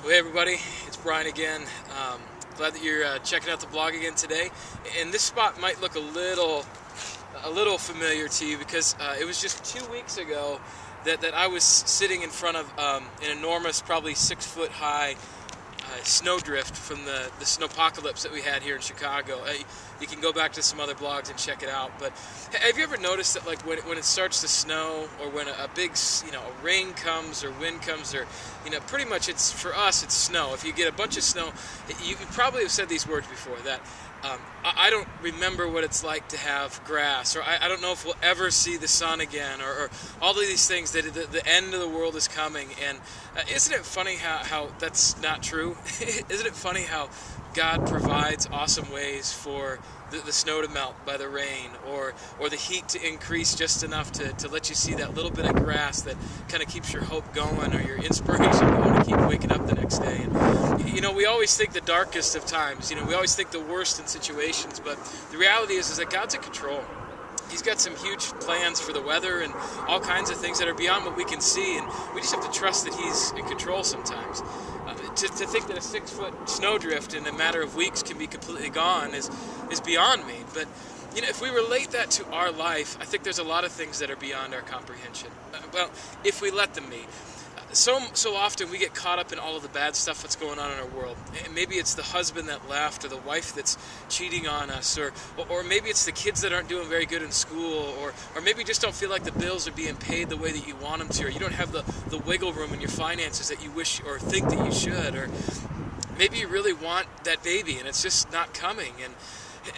Well, hey everybody, it's Brian again. Glad that you're checking out the blog again today. And this spot might look a little familiar to you because it was just 2 weeks ago that I was sitting in front of an enormous, probably 6-foot high snowdrift from the snowpocalypse that we had here in Chicago. You can go back to some other blogs and check it out. But have you ever noticed that, like, when it starts to snow, or when a big, a rain comes or wind comes, or pretty much for us it's snow. If you get a bunch of snow, you probably have said these words before, that I don't remember what it's like to have grass, or I don't know if we'll ever see the sun again, or all of these things, that the end of the world is coming. And isn't it funny how that's not true? Isn't it funny how God provides awesome ways for the snow to melt by the rain, or the heat to increase just enough to let you see that little bit of grass that kind of keeps your hope going, or your inspiration going to keep waking up the next day. And we always think the darkest of times, we always think the worst in situations, but the reality is that God's in control. He's got some huge plans for the weather and all kinds of things that are beyond what we can see, and we just have to trust that He's in control sometimes. To think that a 6-foot snowdrift in a matter of weeks can be completely gone is beyond me. But if we relate that to our life, I think there's a lot of things that are beyond our comprehension. Well, if we let them be. So often we get caught up in all of the bad stuff that's going on in our world. And maybe it's the husband that left, or the wife that's cheating on us, or maybe it's the kids that aren't doing very good in school, or maybe you just don't feel like the bills are being paid the way that you want them to, or you don't have the wiggle room in your finances that you wish or think that you should, or maybe you really want that baby and it's just not coming. And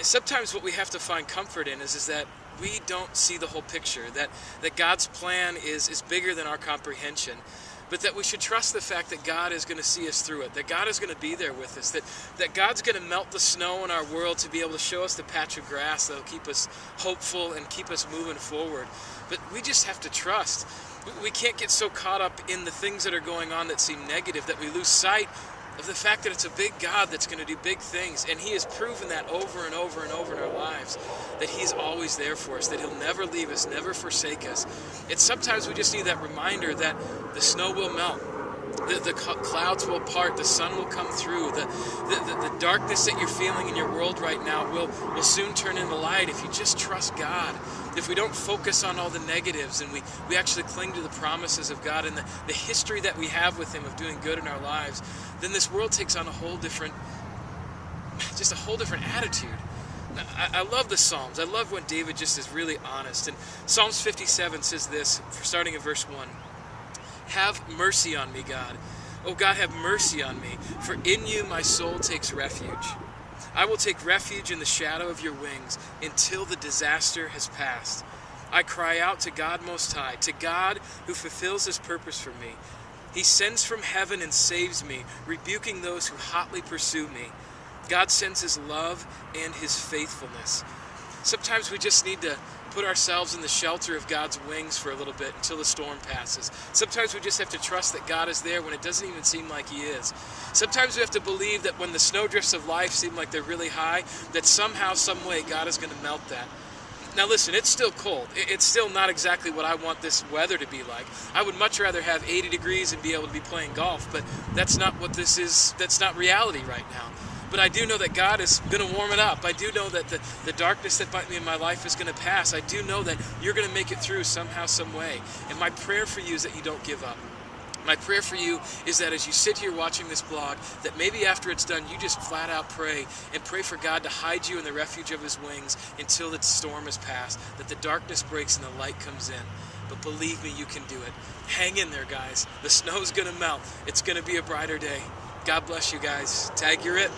sometimes what we have to find comfort in is that we don't see the whole picture, that God's plan is bigger than our comprehension. But that we should trust the fact that God is going to see us through it, that God is going to be there with us, that God's going to melt the snow in our world to be able to show us the patch of grass that will keep us hopeful and keep us moving forward. But we just have to trust. We can't get so caught up in the things that are going on that seem negative that we lose sight of the fact that it's a big God that's going to do big things. And He has proven that over and over and over in our lives, that He's always there for us, that He'll never leave us, never forsake us. And sometimes we just need that reminder that the snow will melt, the clouds will part, the sun will come through, the darkness that you're feeling in your world right now will soon turn into light if you just trust God. If we don't focus on all the negatives, and we actually cling to the promises of God and the history that we have with Him of doing good in our lives, then this world takes on a whole different attitude. I love the Psalms. I love when David just is really honest. And Psalms 57 says this, starting in verse 1. Have mercy on me, God. Oh God, have mercy on me, for in you my soul takes refuge. I will take refuge in the shadow of your wings until the disaster has passed. I cry out to God Most High, to God who fulfills His purpose for me. He sends from heaven and saves me, rebuking those who hotly pursue me. God sends His love and His faithfulness. Sometimes we just need to put ourselves in the shelter of God's wings for a little bit until the storm passes. Sometimes we just have to trust that God is there when it doesn't even seem like He is. Sometimes we have to believe that when the snowdrifts of life seem like they're really high, that somehow, some way, God is going to melt that. Now listen, it's still cold. It's still not exactly what I want this weather to be like. I would much rather have 80 degrees and be able to be playing golf, but that's not what this is. That's not reality right now. But I do know that God is going to warm it up. I do know that the darkness that might be in my life is going to pass. I do know that you're going to make it through somehow, some way. And my prayer for you is that you don't give up. My prayer for you is that as you sit here watching this blog, that maybe after it's done, you just flat out pray and pray for God to hide you in the refuge of His wings until the storm has passed, that the darkness breaks and the light comes in. But believe me, you can do it. Hang in there, guys. The snow's going to melt. It's going to be a brighter day. God bless you guys. Tag, you're it.